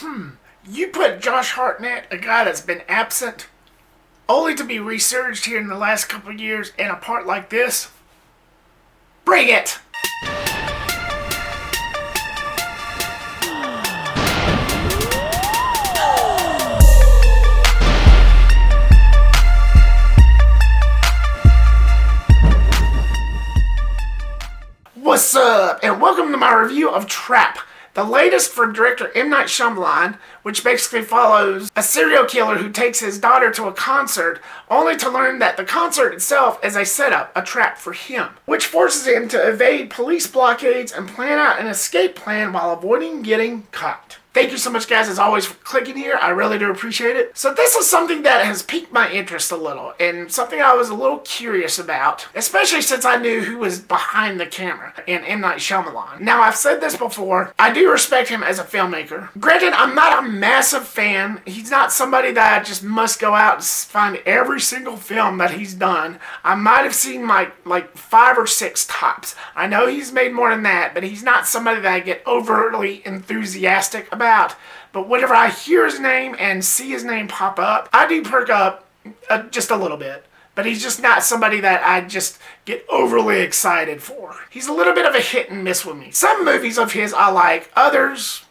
You put Josh Hartnett, a guy that's been absent, only to be resurged here in the last couple of years in a part like this? Bring it! What's up, and welcome to my review of Trap, the latest from director M. Night Shyamalan, which basically follows a serial killer who takes his daughter to a concert, only to learn that the concert itself is a setup, a trap for him, which forces him to evade police blockades and plan out an escape plan while avoiding getting caught. Thank you so much, guys, as always, for clicking here. I really do appreciate it. So this is something that has piqued my interest a little, and something I was a little curious about, especially since I knew who was behind the camera in M. Night Shyamalan. Now, I've said this before, I do respect him as a filmmaker. Granted, I'm not a massive fan. He's not somebody that I just must go out and find every single film that he's done. I might have seen like 5 or 6 tops. I know he's made more than that, but he's not somebody that I get overtly enthusiastic about. But whenever I hear his name and see his name pop up, I do perk up just a little bit. But he's just not somebody that I just get overly excited for. He's a little bit of a hit and miss with me. Some movies of his I like, others,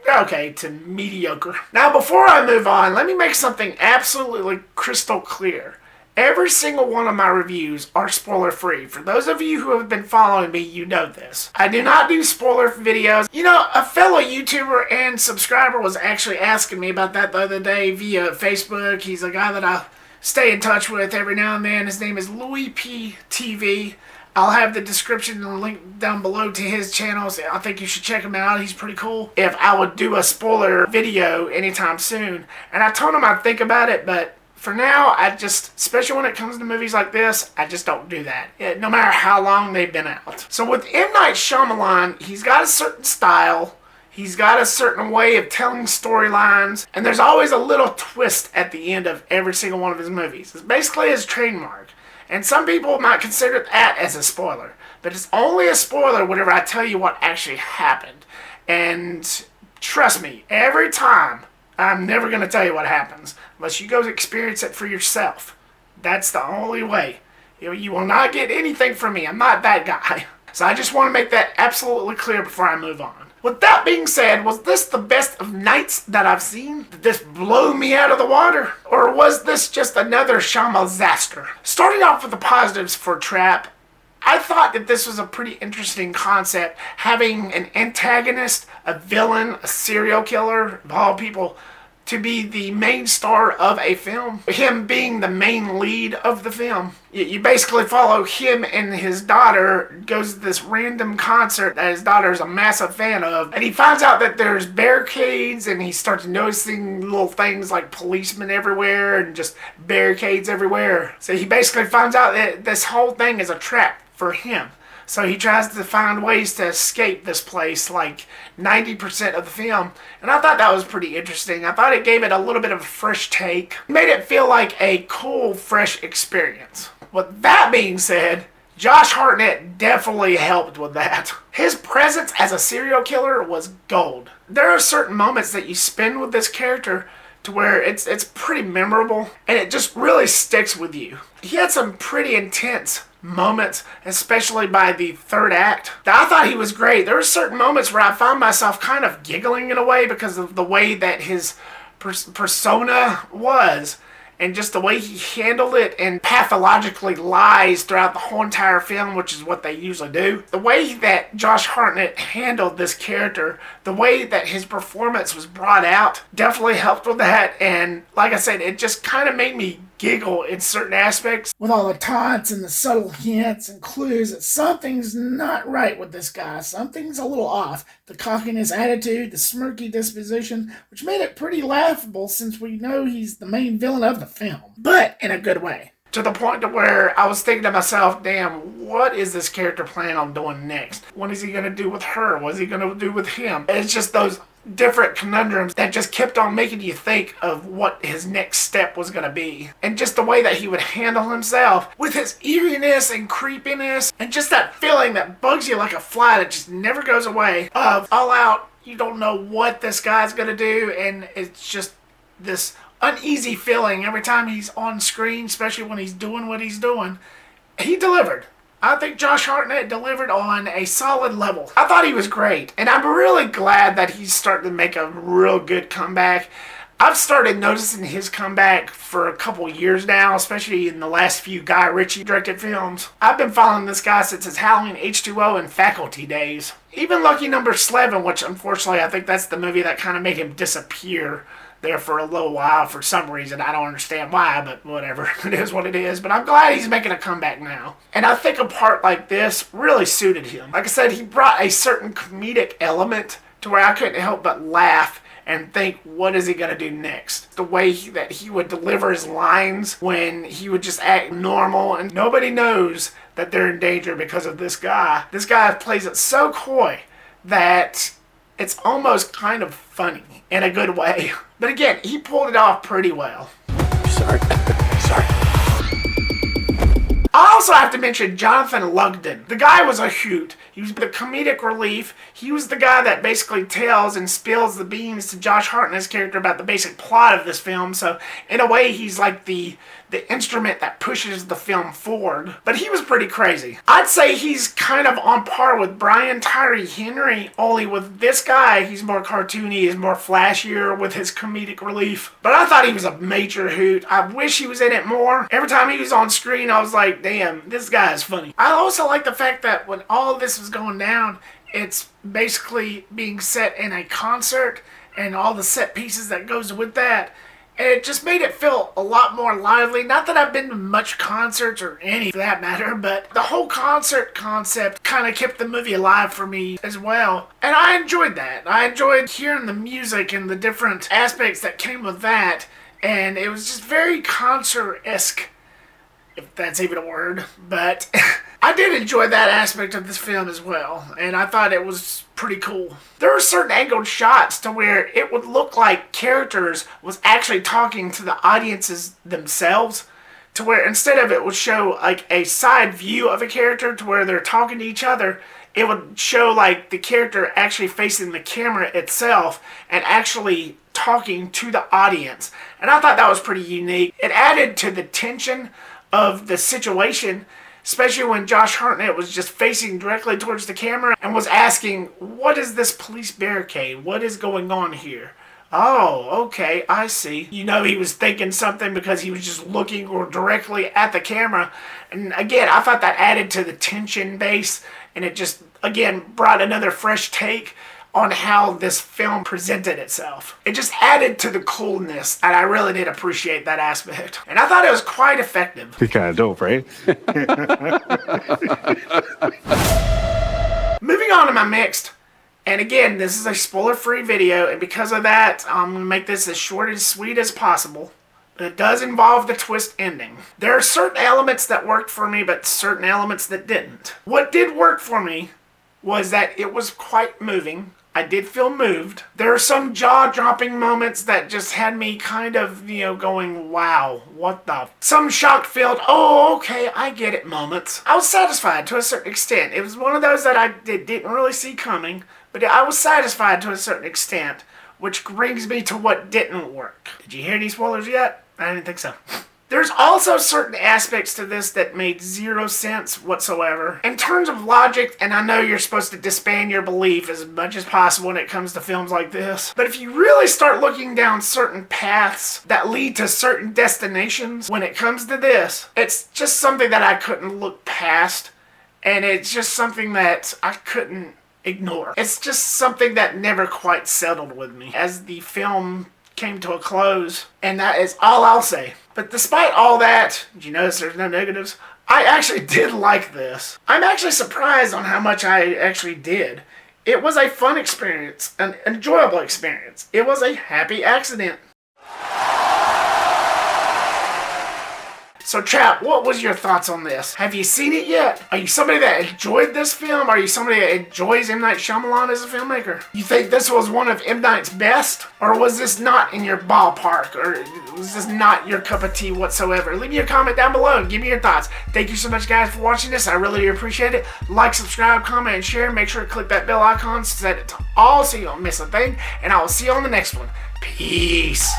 okay, to mediocre. Now before I move on, let me make something absolutely crystal clear. Every single one of my reviews are spoiler-free. For those of you who have been following me, you know this. I do not do spoiler videos. You know, a fellow YouTuber and subscriber was actually asking me about that the other day via Facebook. He's a guy that I stay in touch with every now and then. His name is Louie TV. I'll have the description and the link down below to his channel. So I think you should check him out. He's pretty cool. If I would do a spoiler video anytime soon. And I told him I'd think about it, but for now, especially when it comes to movies like this, I just don't do that, no matter how long they've been out. So with M. Night Shyamalan, he's got a certain style, he's got a certain way of telling storylines, and there's always a little twist at the end of every single one of his movies. It's basically his trademark, and some people might consider that as a spoiler, but it's only a spoiler whenever I tell you what actually happened. And trust me, every time, I'm never going to tell you what happens unless you go experience it for yourself. That's the only way. You will not get anything from me. I'm not that guy. So I just want to make that absolutely clear before I move on. With that being said, was this the best of nights that I've seen? Did this blow me out of the water? Or was this just another Shyamalan-zaster? Starting off with the positives for Trap, I thought that this was a pretty interesting concept, having an antagonist, a villain, a serial killer, of all people, to be the main star of a film. Him being the main lead of the film. You basically follow him and his daughter, goes to this random concert that his daughter is a massive fan of, and he finds out that there's barricades, and he starts noticing little things like policemen everywhere and just barricades everywhere. So he basically finds out that this whole thing is a trap for him. So he tries to find ways to escape this place like 90% of the film. And I thought that was pretty interesting. I thought it gave it a little bit of a fresh take. It made it feel like a cool, fresh experience. With that being said, Josh Hartnett definitely helped with that. His presence as a serial killer was gold. There are certain moments that you spend with this character to where it's pretty memorable, and it just really sticks with you. He had some pretty intense moments, especially by the third act. I thought he was great. There were certain moments where I found myself kind of giggling in a way because of the way that his persona was, and just the way he handled it and pathologically lies throughout the whole entire film, which is what they usually do. The way that Josh Hartnett handled this character, the way that his performance was brought out, definitely helped with that. And like I said, it just kind of made me giggle in certain aspects, with all the taunts and the subtle hints and clues that something's not right with this guy. Something's a little off. The cockiness attitude, the smirky disposition, which made it pretty laughable since we know he's the main villain of the film, but in a good way. To the point to where I was thinking to myself, damn, what is this character planning on doing next? What is he going to do with her? What is he going to do with him? And it's just those different conundrums that just kept on making you think of what his next step was going to be. And just the way that he would handle himself with his eeriness and creepiness and just that feeling that bugs you like a fly that just never goes away of all out You don't know what this guy's gonna do, and it's just this uneasy feeling every time he's on screen, especially when he's doing what he's doing. He delivered. I think Josh Hartnett delivered on a solid level. I thought he was great, and I'm really glad that he's starting to make a real good comeback. I've started noticing his comeback for a couple years now, especially in the last few Guy Ritchie directed films. I've been following this guy since his Halloween H2O and Faculty days. Even Lucky Number 11, which unfortunately I think that's the movie that kind of made him disappear there for a little while for some reason. I don't understand why, but whatever. It is what it is. But I'm glad he's making a comeback now. And I think a part like this really suited him. Like I said, he brought a certain comedic element to where I couldn't help but laugh and think, what is he going to do next? The way that he would deliver his lines when he would just act normal and nobody knows that they're in danger because of this guy. This guy plays it so coy that it's almost kind of funny in a good way. But again, he pulled it off pretty well. Sorry. I also have to mention Jonathan Lugden. The guy was a hoot. He was the comedic relief. He was the guy that basically tells and spills the beans to Josh Hartnett's character about the basic plot of this film. So in a way, he's like the instrument that pushes the film forward. But he was pretty crazy. I'd say he's kind of on par with Brian Tyree Henry, only with this guy, he's more cartoony, he's more flashier with his comedic relief. But I thought he was a major hoot. I wish he was in it more. Every time he was on screen, I was like, damn, this guy is funny. I also like the fact that when all this was going down, it's basically being set in a concert and all the set pieces that goes with that. And it just made it feel a lot more lively. Not that I've been to much concerts or any for that matter, but the whole concert concept kind of kept the movie alive for me as well. And I enjoyed that. I enjoyed hearing the music and the different aspects that came with that. And it was just very concert-esque, if that's even a word. But I did enjoy that aspect of this film as well, and I thought it was pretty cool. There were certain angled shots to where it would look like characters was actually talking to the audiences themselves, to where instead of it would show like a side view of a character to where they're talking to each other, it would show like the character actually facing the camera itself and actually talking to the audience. And I thought that was pretty unique. It added to the tension of the situation, especially when Josh Hartnett was just facing directly towards the camera and was asking, what is this police barricade? What is going on here? Oh, okay, I see. You know, he was thinking something because he was just looking or directly at the camera. And again, I thought that added to the tension base, and it just, again, brought another fresh take on how this film presented itself. It just added to the coolness, and I really did appreciate that aspect. And I thought it was quite effective. It's kind of dope, right? Moving on to my mixed. And again, this is a spoiler-free video, and because of that, I'm going to make this as short and sweet as possible. But it does involve the twist ending. There are certain elements that worked for me, but certain elements that didn't. What did work for me was that it was quite moving. I did feel moved. There are some jaw-dropping moments that just had me kind of, going, wow, what the... Some shock-filled, oh, okay, I get it moments. I was satisfied to a certain extent. It was one of those that I didn't really see coming, but I was satisfied to a certain extent, which brings me to what didn't work. Did you hear any spoilers yet? I didn't think so. There's also certain aspects to this that made zero sense whatsoever. In terms of logic, and I know you're supposed to disband your belief as much as possible when it comes to films like this, but if you really start looking down certain paths that lead to certain destinations, when it comes to this, it's just something that I couldn't look past, and it's just something that I couldn't ignore. It's just something that never quite settled with me as the film came to a close, and that is all I'll say. But despite all that, did you notice there's no negatives? I actually did like this. I'm actually surprised on how much I actually did. It was a fun experience, an enjoyable experience. It was a happy accident. So Trap, what was your thoughts on this? Have you seen it yet? Are you somebody that enjoyed this film? Are you somebody that enjoys M. Night Shyamalan as a filmmaker? You think this was one of M. Night's best? Or was this not in your ballpark? Or was this not your cup of tea whatsoever? Leave me a comment down below and give me your thoughts. Thank you so much, guys, for watching this. I really appreciate it. Like, subscribe, comment, and share. Make sure to click that bell icon, set it to all so you don't miss a thing. And I will see you on the next one. Peace.